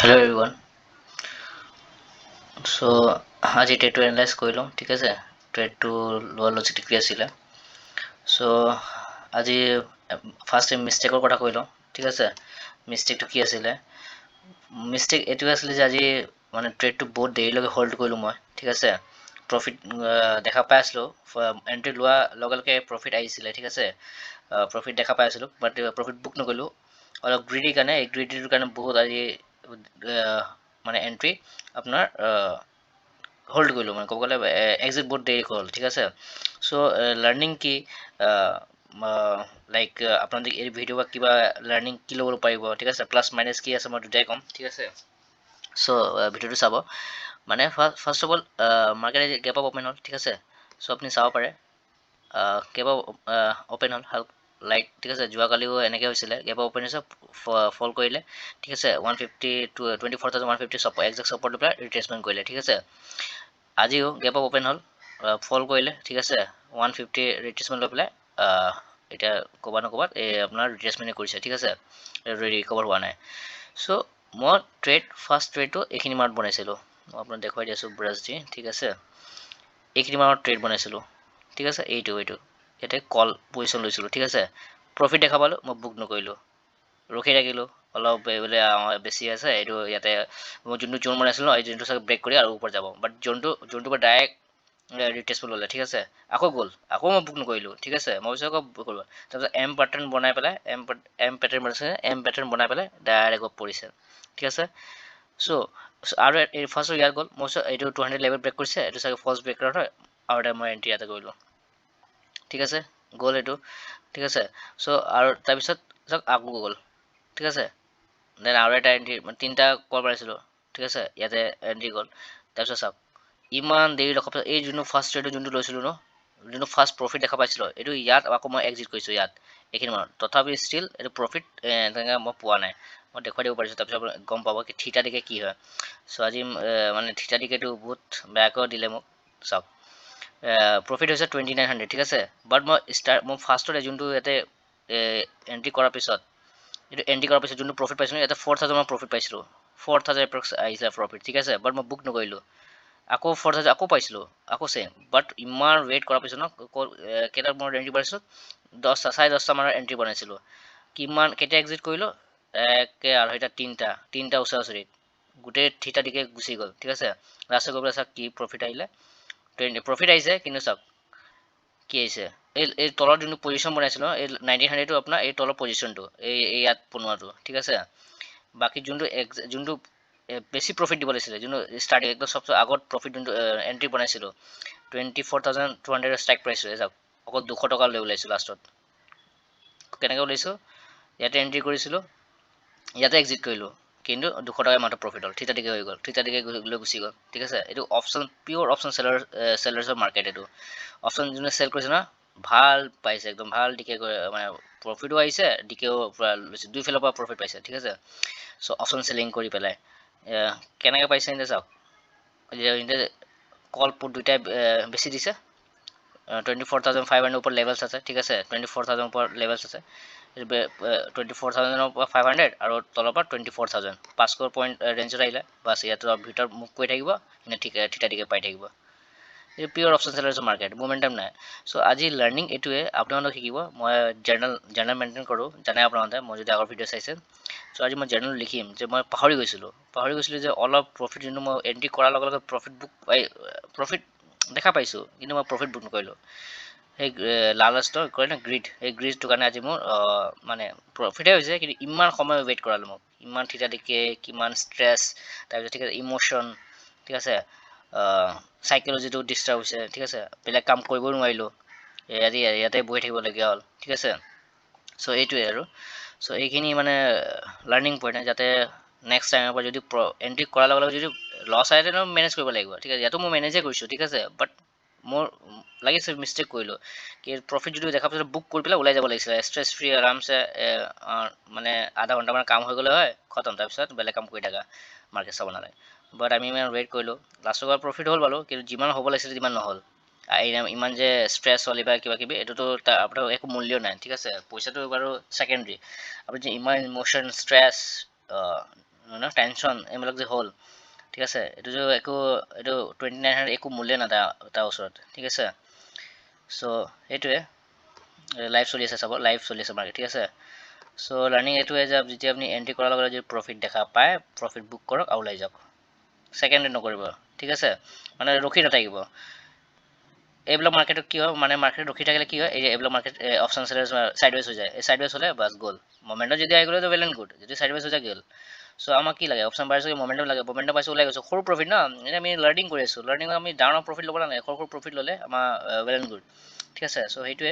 Hello everyone. So আজি ট্ৰেডটো analyse কৰি লওঁ, ঠিক আছে। ট্ৰেডটো লোৱাৰ লজিকটো কি আছিলে। চ' আজি ফাৰ্ষ্ট মিষ্টেকৰ কথা কৈ লওঁ, ঠিক আছে। মিষ্টেকটো কি আছিলে? মিষ্টেক এইটোৱে আছিলে যে আজি মানে ট্ৰেডটো বহুত দেৰিলৈকে হোল্ড কৰিলোঁ মই, ঠিক আছে। প্ৰফিট দেখা পাই আছিলোঁ, এণ্ট্ৰি লোৱা লগে লগে প্ৰফিট আহিছিলে, ঠিক আছে। প্ৰফিট দেখা পাই আছিলোঁ, বাট প্ৰফিট বুক নকৰিলোঁ। অলপ গ্ৰীডিৰ কাৰণে, এই গ্ৰীডিৰ কাৰণে বহুত আজি মানে এণ্ট্ৰি আপোনাৰ হোল্ড কৰিলোঁ, মানে ক'ব গ'লে এক্সিট বহুত দেৰি হ'ল, ঠিক আছে। চ' লাৰ্ণিং কি লাইক আপোনালোকে এই ভিডিঅ' বা কিবা লাৰ্ণিং কি ল'ব পাৰিব, ঠিক আছে। প্লাছ মাইনাছ কি আছে মই দুটাই ক'ম, ঠিক আছে। চ' ভিডিঅ'টো চাব। মানে first of all market gap up open হ'ল, ঠিক আছে। চ' আপুনি চাব পাৰে গেপ আপ অ'পেন হ'ল লাইক, ঠিক আছে। যোৱাকালিও এনেকৈ হৈছিলে, গেপ আপ অ'পেন হৈছে, ফল কৰিলে, ঠিক আছে। 150 একজেক্ট ছাপৰ্ট লৈ পেলাই ৰিট্ৰেচমেণ্ট কৰিলে, ঠিক আছে। আজিও গেপ আপ অ'পেন হ'ল, ফল কৰিলে, ঠিক আছে। 150 ৰিট্ৰেচমেণ্ট লৈ পেলাই এতিয়া ক'ৰবাত নক'ৰবাত এই আপোনাৰ ৰিট্ৰেচমেণ্টে কৰিছে, ঠিক আছে। ৰিকভাৰ হোৱা নাই। চ' মই ফাৰ্ষ্ট ট্ৰেডটো এইখিনি মানত বনাইছিলোঁ, মই আপোনাক দেখুৱাই দি আছোঁ ব্ৰাছ দি, ঠিক আছে। এইখিনি মানত ট্ৰেড বনাইছিলোঁ, ঠিক আছে। এইটো ইয়াতে কল পজিশ্যন লৈছিলোঁ, ঠিক আছে। প্ৰফিট দেখা পালোঁ, মই বুক নকৰিলোঁ, ৰখি থাকিলোঁ। অলপ বোলে বেছি আছে, এইটো ইয়াতে মই যোনটো জোন বনাইছিলোঁ ন, এই জোনটো চাগে ব্ৰেক কৰি আৰু ওপৰত যাব, বাট যোনটো পৰা ডাইৰেক্ট ৰিট্ৰেচমেণ্ট ল'লে, ঠিক আছে। আকৌ গ'ল, আকৌ মই বুক নকৰিলোঁ, ঠিক আছে। মই ভাবিছোঁ আকৌ বুক কৰিব, তাৰপিছত এম পেটাৰ্ণ বনাই পেলাই এম পেটাৰ্ণ বনাই পেলাই ডাইৰেক্ট পৰিছে, ঠিক আছে। চ' আৰু ফাৰ্ষ্ট ইয়াত গ'ল, মই এইটো 200 লেভেল ব্ৰেক কৰিছে, এইটো চাগে ফাৰ্ষ্ট ব্ৰেক হয়, আৰু এটা মই এণ্ট্ৰি ইয়াতে কৰিলোঁ, ঠিক আছে। গ'ল এইটো, ঠিক আছে। চ' আৰু তাৰপিছত চাওক আকৌ গ'ল, ঠিক আছে। দেন আৰু এটা এণ্ট্ৰি, তিনিটা কল মাৰিছিলোঁ, ঠিক আছে। ইয়াতে এণ্ট্ৰি গ'ল। তাৰপিছত চাওক ইমান দেৰি ৰখাৰ পিছত এই যোনটো ফাৰ্ষ্ট ট্ৰেডটো যোনটো লৈছিলোঁ ন, যোনটো ফাৰ্ষ্ট প্ৰফিট দেখা পাইছিলোঁ, এইটো ইয়াত আকৌ মই এক্সিট কৰিছোঁ ইয়াত এইখিনি মানত, তথাপি ষ্টিল এইটো প্ৰফিট তেনেকৈ মই পোৱা নাই। মই দেখুৱাই দিব পাৰিছোঁ, তাৰপিছত আপুনি গম পাব কি থিতা দিকে কি হয়। চ' আজি মানে থিতা দিকেটো বহুত বেয়াকৈ দিলে মোক। চাওক প্ৰফিট হৈছে 2900, ঠিক আছে। বাট মই ফাৰ্ষ্টতে যোনটো ইয়াতে এণ্ট্ৰি কৰাৰ পিছত যোনটো প্ৰফিট পাইছিলোঁ, ইয়াতে 4000 মই প্ৰফিট পাইছিলোঁ, 4000 এপ্ৰক্স আহিছে প্ৰফিট, ঠিক আছে। বাট মই বুক নকৰিলোঁ, আকৌ 4000 আকৌ পাইছিলোঁ, আকৌ চেম। বাট ইমান ৱেইট কৰাৰ পিছত ন, কেইটাত মই এণ্ট্ৰি পাইছোঁ, 10টা মানৰ এণ্ট্ৰি বনাইছিলোঁ। কেতিয়া এক্সিট কৰিলোঁ, একে আঢ়ৈটা তিনিটা ওচৰা-ওচৰিত গোটেই থিতা দিকে গুচি গ'ল, ঠিক আছে। লাষ্টত গৈ পেলাই চাওক কি প্ৰফিট আহিলে, প্ৰফিট আহিছে, কিন্তু চাওক কি আহিছে, এই তলৰ যোনটো পজিশ্যন বনাইছিলোঁ এই 1900টো আপোনাৰ এই তলৰ পজিশ্যনটো এই ইয়াত বনোৱাটো, ঠিক আছে। বাকী যোনটো বেছি প্ৰফিট দিব লাগিছিলে, যোনটো ষ্টাৰ্টিং একদম চবচে আগত প্ৰফিট যোনটো এণ্ট্ৰি বনাইছিলোঁ, 24,200 ষ্ট্ৰাইক প্ৰাইচ চাওক, অকল 200 টকা লৈ ওলাইছোঁ লাষ্টত। কেনেকৈ ওলাইছোঁ, ইয়াতে এণ্ট্ৰি কৰিছিলোঁ, ইয়াতে এক্সিট কৰিলোঁ, কিন্তু 200 টকা মাত্ৰ প্ৰফিট হ'ল, থিতা দিকে হৈ গ'ল, থিতা দিকে লৈ গুচি গ'ল, ঠিক আছে। এইটো অপশ্যন, পিয়'ৰ অপশ্যন চেলাৰ্ছৰ মাৰ্কেট এইটো। অপশ্যন যোনে চেল কৰিছে ন, ভাল পাইছে, একদম ভাল দিকে মানে প্ৰফিটো আহিছে, দিকেও পূৰা লৈছে, দুইফালৰ পৰা প্ৰফিট পাইছে, ঠিক আছে। চ' অপশ্যন চেলিং কৰি পেলাই কেনেকৈ পাইছে এতিয়া চাওক, কল পুট দুইটাই বেছি দিছে। 24,500 ওপৰত লেভেলছ আছে, ঠিক আছে। 24,000 ওপৰত লেভেলছ আছে, 24,500 আৰু তলৰ পৰা 24,000, 500 পইণ্ট ৰেঞ্জত আহিলে বাছ, ইয়াত ভিতৰত মুভ কৰি থাকিব, থিতা দিকে পাই থাকিব। এই পিয়'ৰ অপশ্যন চেলাৰ্ছৰ মাৰ্কেট, মোমেণ্টাম নাই। চ' আজি লাৰ্ণিং এইটোৱে, আপোনালোকে শিকিব। মই জাৰ্নেল মেইনটেইন কৰোঁ, জানে আপোনালোকে, মই যদি আগৰ ভিডিঅ' চাইছে। চ' আজি মই জাৰ্নেল লিখিম যে মই পাহৰি গৈছিলোঁ যে অলপ প্ৰফিট যোনটো মই এণ্ট্ৰি কৰাৰ লগে লগে প্ৰফিট দেখা পাইছোঁ, কিন্তু মই প্ৰফিট বুক নকৰিলোঁ। সেই লালাষ্টৰ কয় ন গ্ৰীড, সেই গ্ৰীডটোৰ কাৰণে আজি মোৰ মানে প্ৰফিটেই হৈছে, কিন্তু ইমান সময় ৱেইট কৰালোঁ মোক, ইমান থিতা দিকে, কিমান ষ্ট্ৰেছ, তাৰপিছত ঠিক আছে ইম'শ্যন, ঠিক আছে। চাইক'লজিটো ডিষ্টাৰ্ব হৈছে, ঠিক আছে। বেলেগ কাম কৰিবই নোৱাৰিলোঁ, ইয়াতে বহি থাকিবলগীয়া হ'ল, ঠিক আছে। চ' এইটোৱে আৰু। চ' এইখিনি মানে লাৰ্ণিং পইণ্ট, যাতে নেক্সট টাইমৰ পৰা যদি এণ্ট্ৰি কৰাৰ লগে লগে যদি লছ আহে তেনে মেনেজ কৰিব লাগিব, ঠিক আছে। ইয়াতো মই মেনেজেই কৰিছোঁ, ঠিক আছে। বাট মোৰ লাগিছে মিষ্টেক কৰিলোঁ, কি প্ৰফিট যদি দেখা পাইছিলোঁ বুক কৰি পেলাই ওলাই যাব লাগিছিলে, ষ্ট্ৰেছ ফ্ৰী আৰামছে মানে আধা ঘণ্টামান কাম হৈ গ'লে হয়, খতম, তাৰপিছত বেলেগ কাম কৰি থাকা, মাৰ্কেট চাব নালাগে। বাট আমি ইমান ৱেইট কৰিলোঁ, লাষ্টৰ পৰা প্ৰফিট হ'ল বাৰু, কিন্তু যিমান হ'ব লাগিছিলে যিমান নহ'ল। ইমান যে ষ্ট্ৰেছ হ'ল বা কিবা কিবি, এইটোতো আপোনাৰ একো মূল্য নাই, ঠিক আছে। পইচাটো বাৰু ছেকেণ্ডেৰী, আপুনি যে ইমান ইম'শ্যন ষ্ট্ৰেছ টেনশ্যন এইবিলাক যে হ'ল ঠিক আছে এইটো যে একো এইটো 2900 একো মূল্য নাই তাৰ ওচৰত ঠিক আছে চ' সেইটোৱে লাইভ চলি আছে চাব লাইভ চলি আছে মাৰ্কেট ঠিক আছে চ' লাৰ্ণিং এইটোৱে যে যেতিয়া আপুনি এণ্ট্ৰি কৰাৰ লগে লগে যদি প্ৰফিট দেখা পায় প্ৰফিট বুক কৰক আৰু ওলাই যাওক ছেকেণ্ড নকৰিব ঠিক আছে মানে ৰখি নাথাকিব এইবিলাক মাৰ্কেটত কি হয় মানে মাৰ্কেট ৰখি থাকিলে কি হয় এইবিলাক মাৰ্কেট অপশ্যন চাইডৱেজ হৈ যায় এই চাইডৱেজ হ'লে বাছ গ'ল মমেণ্টত যদি আহি গ'লে ৱেল এণ্ড গুড যদি চাইডৱেজ হৈ যায় গ'ল চ' আমাক কি লাগে অপশ্যন পাইছোঁ মমেণ্টম লাগে মমেণ্টম পাইছোঁ ওলাই গৈছোঁ সৰু প্ৰফিট ন এনে আমি লাৰ্নিং কৰি আছোঁ লাৰ্নিঙত আমি ডাঙৰ প্ৰফিট ল'ব নালাগে সৰু প্ৰফিট ল'লে আমাৰ ৱেল এণ্ড গুড ঠিক আছে চ' সেইটোৱে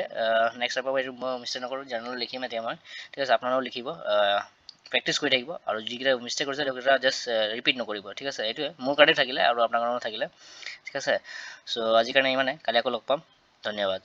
নেক্সট টাইমৰ এইটো মই মিষ্টেক নকৰোঁ জাৰ্নেল লিখিম এতিয়া মই ঠিক আছে আপোনালোকেও লিখিব প্ৰেক্টিছ কৰি থাকিব আৰু যিকেইটা মিষ্টেক কৰিছে সেইকেইটা জাষ্ট ৰিপিট নকৰিব ঠিক আছে এইটোৱে মোৰ কাৰণে থাকিলে আৰু আপোনাৰ কাৰণেও থাকিলে ঠিক আছে চ' আজিৰ কাৰণে ইমানে কালি আকৌ লগ পাম ধন্যবাদ